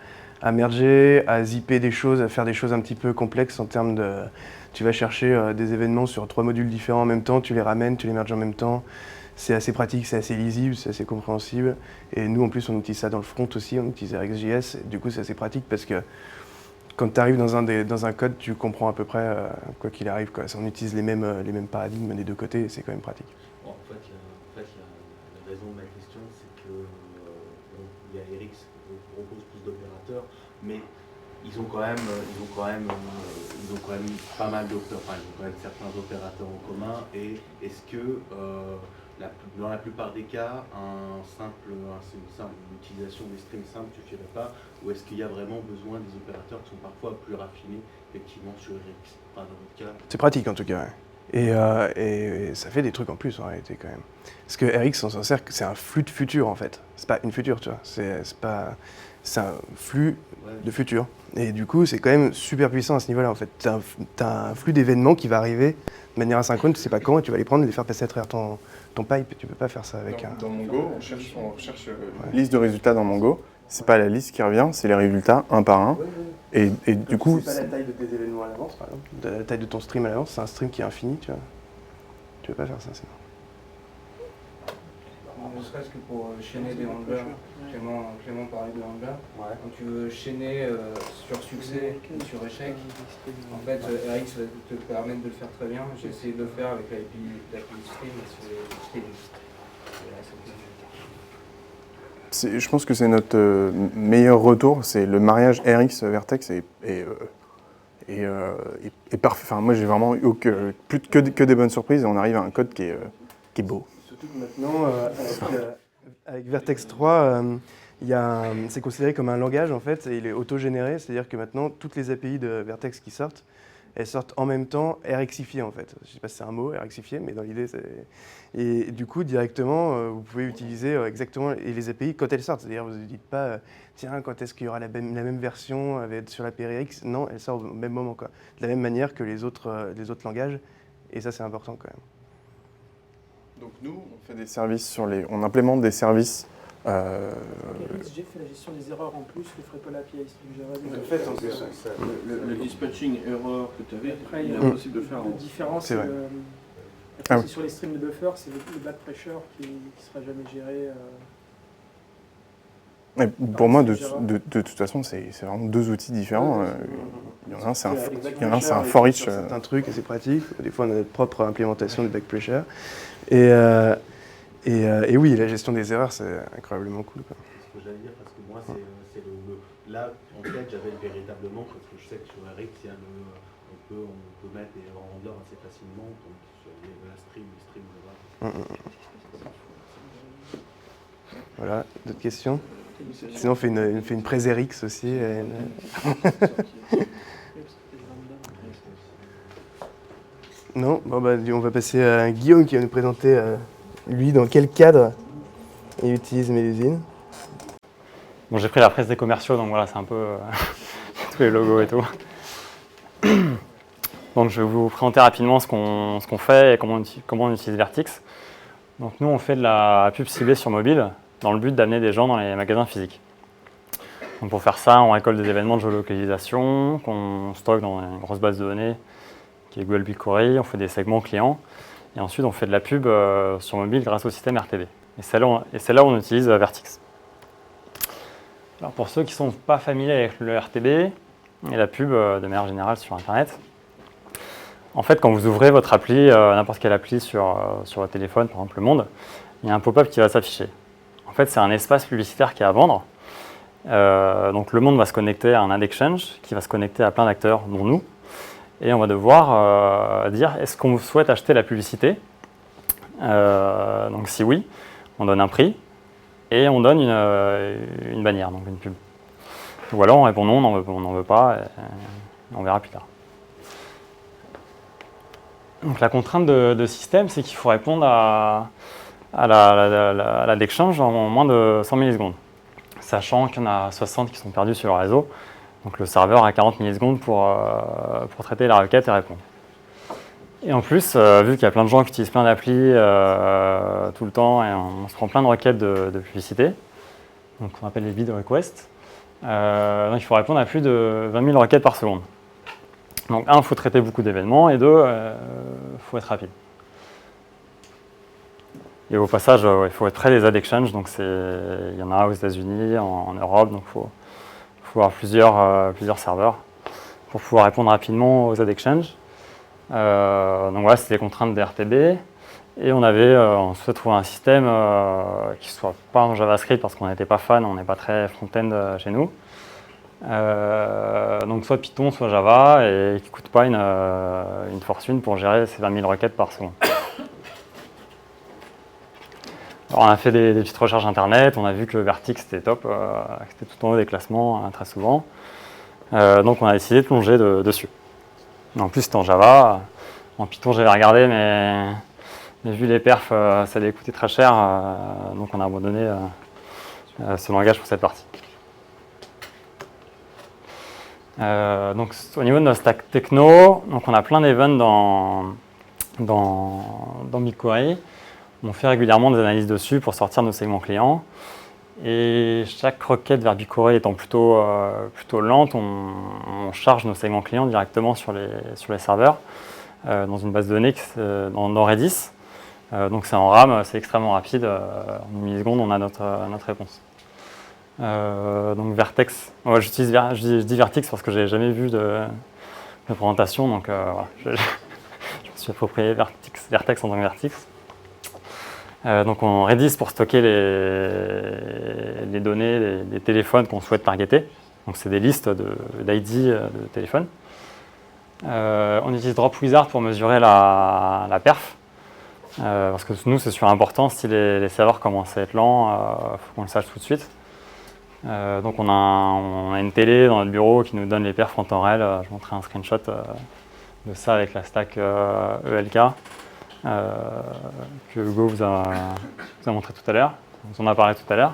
merger, à zipper des choses, à faire des choses un petit peu complexes en termes de... Tu vas chercher des événements sur 3 modules différents en même temps, tu les ramènes, tu les merges en même temps. c'est assez pratique, c'est assez lisible, c'est assez compréhensible. Et nous, en plus, on utilise ça dans le front aussi, on utilise RxJS. Et du coup, c'est assez pratique parce que quand tu arrives dans un code, tu comprends à peu près quoi qu'il arrive, quoi. On utilise les mêmes paradigmes des deux côtés et c'est quand même pratique. Bon, en fait, la raison de ma question, c'est que bon, il y a Rx qui propose plus d'opérateurs, mais ils ont quand même pas mal d'opérateurs, enfin, ils ont quand même certains opérateurs en commun. Et est-ce que dans la plupart des cas, une utilisation des streams simples ne suffirait pas, ou est-ce qu'il y a vraiment besoin des opérateurs qui sont parfois plus raffinés, effectivement, sur Rx? Enfin, dans votre cas. C'est pratique en tout cas, ouais. Et ça fait des trucs en plus en réalité quand même. Parce que Rx, on s'en sert, c'est un flux de futur en fait. C'est pas une future, tu vois. C'est un flux de futur. Et du coup, c'est quand même super puissant à ce niveau-là en fait. T'as un flux d'événements qui va arriver de manière asynchrone, tu sais pas quand, et tu vas les prendre et les faire passer à travers ton pipe. Tu peux pas faire ça avec Dans Mongo, on recherche liste de résultats dans Mongo. C'est pas la liste qui revient, c'est les résultats un par un. Et du coup, c'est pas la taille de tes événements à l'avance, par exemple. La taille de ton stream à l'avance, c'est un stream qui est infini, tu vois. Tu peux pas faire ça sinon. Ne serait-ce que pour chaîner des handlers, Clément parlait de handlers. Quand tu veux chaîner sur succès ou sur échec, en fait Rx va te permettre de le faire très bien. J'ai essayé de le faire avec l'API stream et c'est je pense que c'est notre meilleur retour, c'est le mariage Rx Vertex est parfait. Enfin, moi j'ai vraiment eu que des bonnes surprises et on arrive à un code qui est beau. Surtout que maintenant, avec Vertex 3, c'est considéré comme un langage en fait, et il est auto-généré, c'est-à-dire que maintenant toutes les API de Vertex qui sortent, elles sortent en même temps Rxifiées en fait. Je ne sais pas si c'est un mot, Rxifié, mais dans l'idée c'est... Et du coup, directement, vous pouvez utiliser exactement les API quand elles sortent. C'est-à-dire, vous ne dites pas, tiens, quand est-ce qu'il y aura la même version sur l'API Rx? Non, elle sort au même moment, quoi. De la même manière que les autres langages, et ça c'est important quand même. Donc nous, on fait des services on implémente des services. RxJ fait la gestion des erreurs en plus, ne ferait pas l'API Stream Java. En fait, en plus, le dispatching error que tu avais, Après, il est il y a impossible de faire. La différence, c'est vrai. c'est sur les streams de buffer, c'est le back pressure qui ne sera jamais géré. Pour moi, de toute façon, c'est vraiment deux outils différents. Il y en a un, c'est un for each. C'est un truc et c'est pratique. Des fois, on a notre propre implémentation de back pressure. Et oui, la gestion des erreurs, c'est incroyablement cool, quoi. Ce que j'allais dire, parce que moi, là, en fait, j'avais véritablement, parce que je sais que sur Rx, on peut mettre des handlers assez facilement, donc sur la stream, Voilà, d'autres questions? Sinon, on fait une pré Rx aussi. Non, bon, on va passer à Guillaume qui va nous présenter, lui, dans quel cadre il utilise Mélusine. Bon, j'ai pris la presse des commerciaux, donc voilà, c'est un peu tous les logos et tout. Donc je vais vous présenter rapidement ce qu'on fait et comment on utilise Vertex. Donc nous, on fait de la pub ciblée sur mobile dans le but d'amener des gens dans les magasins physiques. Donc pour faire ça, on récolte des événements de géolocalisation qu'on stocke dans une grosse base de données qui est Google BigQuery, on fait des segments clients et ensuite on fait de la pub sur mobile grâce au système RTB. Et c'est là où on utilise Vertex. Alors pour ceux qui ne sont pas familiers avec le RTB et la pub de manière générale sur Internet, en fait quand vous ouvrez votre appli, n'importe quelle appli sur votre téléphone, par exemple Le Monde, il y a un pop-up qui va s'afficher. En fait c'est un espace publicitaire qui est à vendre. Donc Le Monde va se connecter à un ad exchange qui va se connecter à plein d'acteurs, dont nous. Et on va devoir dire est-ce qu'on souhaite acheter la publicité. Donc si oui, on donne un prix et on donne une bannière, donc une pub. Ou alors on répond non, on n'en veut pas, et on verra plus tard. Donc la contrainte de système, c'est qu'il faut répondre à la d'exchange en moins de 100 millisecondes. Sachant qu'il y en a 60 qui sont perdus sur le réseau. Donc le serveur a 40 millisecondes pour traiter la requête et répondre. Et en plus, vu qu'il y a plein de gens qui utilisent plein d'applis tout le temps et on se prend plein de requêtes de publicité, donc on appelle les bid requests, donc il faut répondre à plus de 20 000 requêtes par seconde. Donc un, il faut traiter beaucoup d'événements et deux, il faut être rapide. Et au passage, il faut être près des ad exchange. Donc il y en a aux États-Unis, en Europe. Donc il faut avoir plusieurs serveurs pour pouvoir répondre rapidement aux ad exchange. Donc voilà, c'était les contraintes des RTB. Et on souhaitait trouver un système qui ne soit pas en JavaScript parce qu'on n'était pas fan, on n'est pas très front-end chez nous. Donc soit Python, soit Java, et qui ne coûte pas une fortune pour gérer ces 20 000 requêtes par seconde. Alors on a fait des petites recherches internet, on a vu que le Vertex c'était top, que c'était tout en haut des classements très souvent. Donc on a décidé de plonger dessus. En plus c'était en Java. En Python j'avais regardé, mais vu les perfs, ça allait coûter très cher, donc on a abandonné ce langage pour cette partie. Donc au niveau de notre stack techno, donc on a plein d'events dans BigQuery. On fait régulièrement des analyses dessus pour sortir nos segments clients. Et chaque requête vers BigQuery étant plutôt lente, on charge nos segments clients directement sur les serveurs dans une base de données dans Redis. Donc c'est en RAM, c'est extrêmement rapide. En une milliseconde, on a notre réponse. Donc Vertex, je dis Vertex parce que je n'ai jamais vu de présentation. Donc voilà, je me suis approprié Vertex en tant que Vertex. Donc on Redis pour stocker les données, les téléphones qu'on souhaite targeter. Donc c'est des listes d'ID de téléphones. On utilise DropWizard pour mesurer la perf. Parce que nous c'est super important, si les serveurs commencent à être lents, il faut qu'on le sache tout de suite. Donc on a une télé dans notre bureau qui nous donne les perfs en temps réel. Je vais montrer un screenshot de ça avec la stack ELK. Que Hugo vous a montré tout à l'heure, on en a parlé tout à l'heure.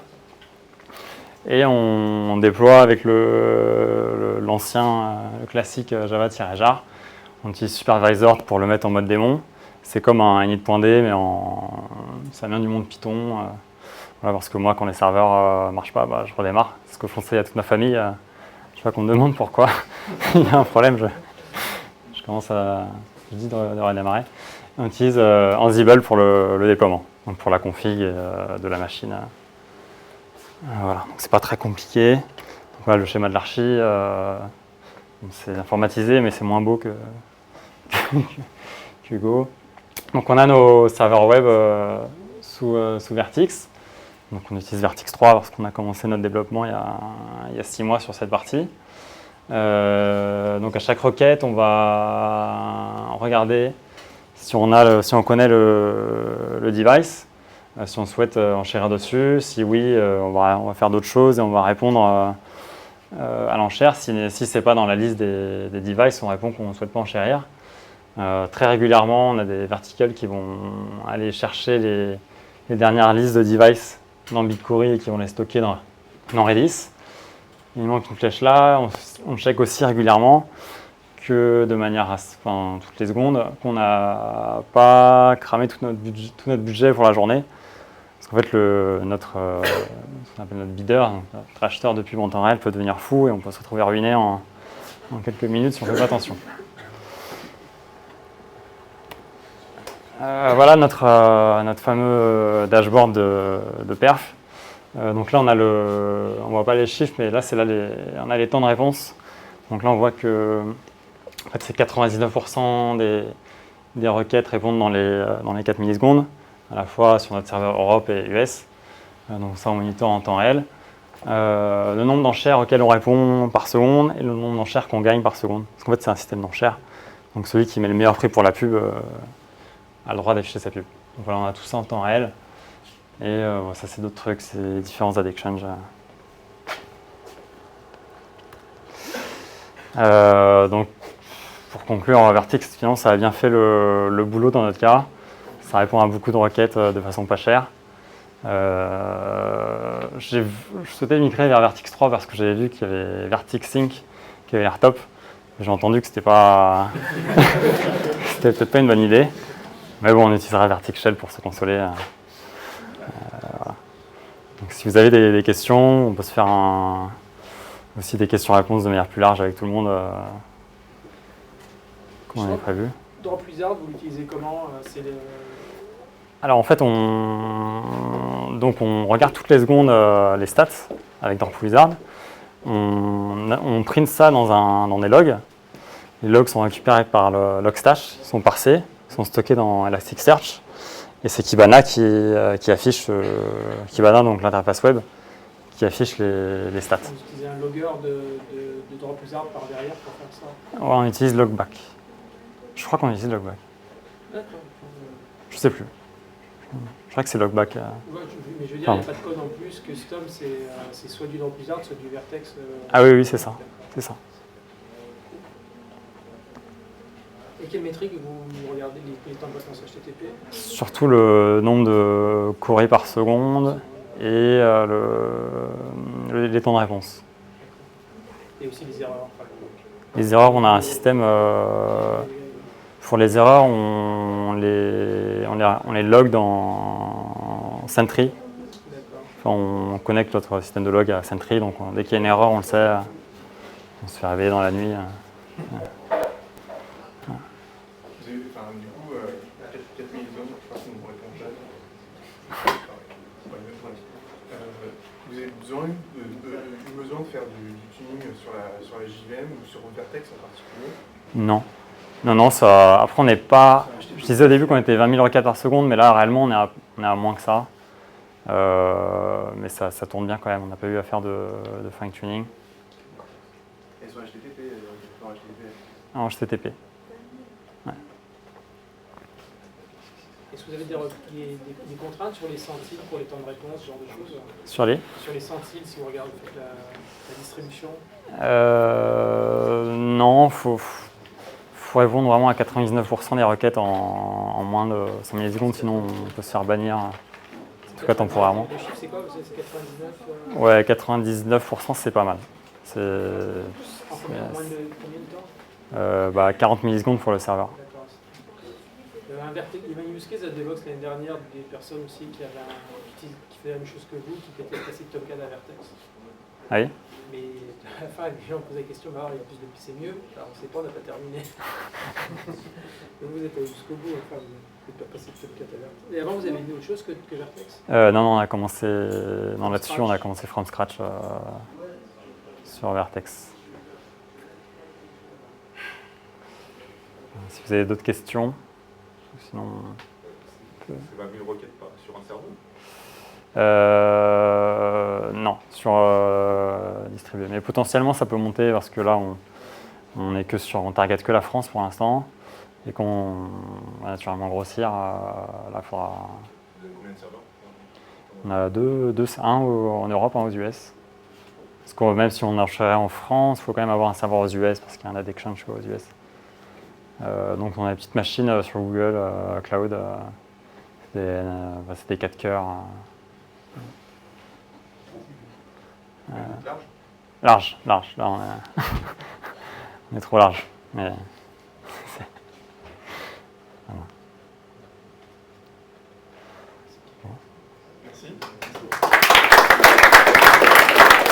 Et on déploie avec l'ancien classique Java-jar. On utilise Supervisor pour le mettre en mode démon. C'est comme un init.d, mais ça vient du monde Python. Voilà, parce que moi, quand les serveurs ne marchent pas, je redémarre. C'est ce que je conseille à toute ma famille. Je ne sais pas qu'on me demande pourquoi. Il y a un problème, je commence je dis de redémarrer. On utilise Ansible pour le déploiement, donc pour la config de la machine. Voilà, donc c'est pas très compliqué. Donc voilà, le schéma de l'archi, c'est informatisé, mais c'est moins beau qu'Hugo. Donc on a nos serveurs web sous Vertex. Donc on utilise Vertex 3 parce qu'on a commencé notre développement il y a 6 mois sur cette partie. Donc à chaque requête, on va regarder si on connaît le device, si on souhaite enchérir dessus. Si oui, on va faire d'autres choses et on va répondre à l'enchère. Si ce n'est pas dans la liste des devices, on répond qu'on ne souhaite pas enchérir. Très régulièrement, on a des verticals qui vont aller chercher les dernières listes de devices dans BigQuery et qui vont les stocker dans Redis. Il manque une flèche là. On check aussi régulièrement que de manière toutes les secondes, qu'on n'a pas cramé tout notre budget pour la journée. Parce qu'en fait, ce qu'on appelle notre bidder, notre acheteur de pub en temps réel peut devenir fou et on peut se retrouver ruiné en quelques minutes si on ne fait pas attention. Voilà notre fameux dashboard de perf. Donc là, on voit pas les chiffres, mais là, on a les temps de réponse. Donc là, on voit que en fait, c'est 99% des requêtes répondent dans les 4 millisecondes, à la fois sur notre serveur Europe et US. Donc ça, on monitor en temps réel. Le nombre d'enchères auxquelles on répond par seconde et le nombre d'enchères qu'on gagne par seconde. Parce qu'en fait, c'est un système d'enchères. Donc celui qui met le meilleur prix pour la pub a le droit d'afficher sa pub. Donc voilà, on a tout ça en temps réel. Et ça, c'est d'autres trucs, c'est les différents ad exchange. Donc, pour conclure, Vertex, finalement, ça a bien fait le boulot dans notre cas. Ça répond à beaucoup de requêtes de façon pas chère. Je souhaitais migrer vers Vertex 3 parce que j'avais vu qu'il y avait Vertex Sync qui avait l'air top. J'ai entendu que c'était pas... c'était peut-être pas une bonne idée. Mais bon, on utilisera Vertex Shell pour se consoler. Voilà. Donc, si vous avez des questions, on peut se faire aussi des questions-réponses de manière plus large avec tout le monde, comme on avait prévu. DropWizard, vous l'utilisez comment? C'est Alors en fait, on regarde toutes les secondes les stats avec DropWizard. On print ça dans des logs. Les logs sont récupérés par le Logstash, ils sont parsés, ils sont stockés dans Elasticsearch. Et c'est Kibana qui affiche, Kibana, donc l'interface web, qui affiche les stats. Vous utilisez un logger de DropWizard par derrière pour faire ça? Ouais, on utilise Logback. Je crois qu'on utilise Logback. D'accord. Je sais plus. Je crois que c'est Logback. Ouais, mais je veux dire, il n'y a pas de code en plus, custom, c'est soit du DropWizard, soit du Vertex. Ah oui, c'est ça. C'est ça. Et quelle métrique vous regardez les temps de latence HTTP? Surtout le nombre de courriers par seconde et les temps de réponse. Et aussi les erreurs. Les erreurs, on a un système. Pour les erreurs, on les log dans Sentry. Enfin, on connecte notre système de log à Sentry, donc dès qu'il y a une erreur, on le sait. On se fait réveiller dans la nuit. Du coup, 4 millisecondes, je pense que vous répondez là. Vous avez besoin de faire du tuning sur la JVM ou sur Vertex en particulier? Non. Non, ça, après on n'est pas... Je disais au début qu'on était 20 000 requêtes par seconde, mais là réellement on est à moins que ça. Mais ça tourne bien quand même, on n'a pas eu à faire de fine-tuning. Et sur HTTP, En HTTP. Ouais. Est-ce que vous avez des contraintes sur les centiles pour les temps de réponse, ce genre de choses? Sur les centiles, si vous regardez la distribution? Non, faut répondre vraiment à 99% des requêtes en moins de 100 millisecondes, sinon on peut se faire bannir, en tout cas temporairement. Le chiffre, c'est quoi? C'est 99? Ouais, 99% c'est pas mal. En moins de combien de temps? 40 millisecondes pour le serveur. D'accord. Il y avait un use case à Devox l'année dernière, des personnes aussi qui faisaient la même chose que vous, qui étaient passées de Tomcat à Vertex. Ah oui. Mais à la fin, les gens posaient la question, alors il y a plus de pi, c'est mieux. Alors on ne sait pas, on n'a pas terminé. Donc vous êtes allé jusqu'au bout, enfin, vous n'êtes pas passé de Tomcat à Vertex. Et avant, vous avez mis autre chose que Vertex? Non, on a commencé, là-dessus, on a commencé from scratch sur Vertex. Si vous avez d'autres questions, sinon... c'est 20 000 requêtes sur un serveur? Non, sur distribué. Mais potentiellement, ça peut monter parce que là, on target que la France pour l'instant et qu'on va naturellement grossir. Là, il faudra. Combien de serveurs? On a un en Europe, un aux US. Parce que même si on marcherait en France, il faut quand même avoir un serveur aux US parce qu'il y a un ad exchange aux US. Donc, on a une petite machine sur Google Cloud. C'est des 4 cœurs. Large. Là, on est trop large. Mais voilà. Merci.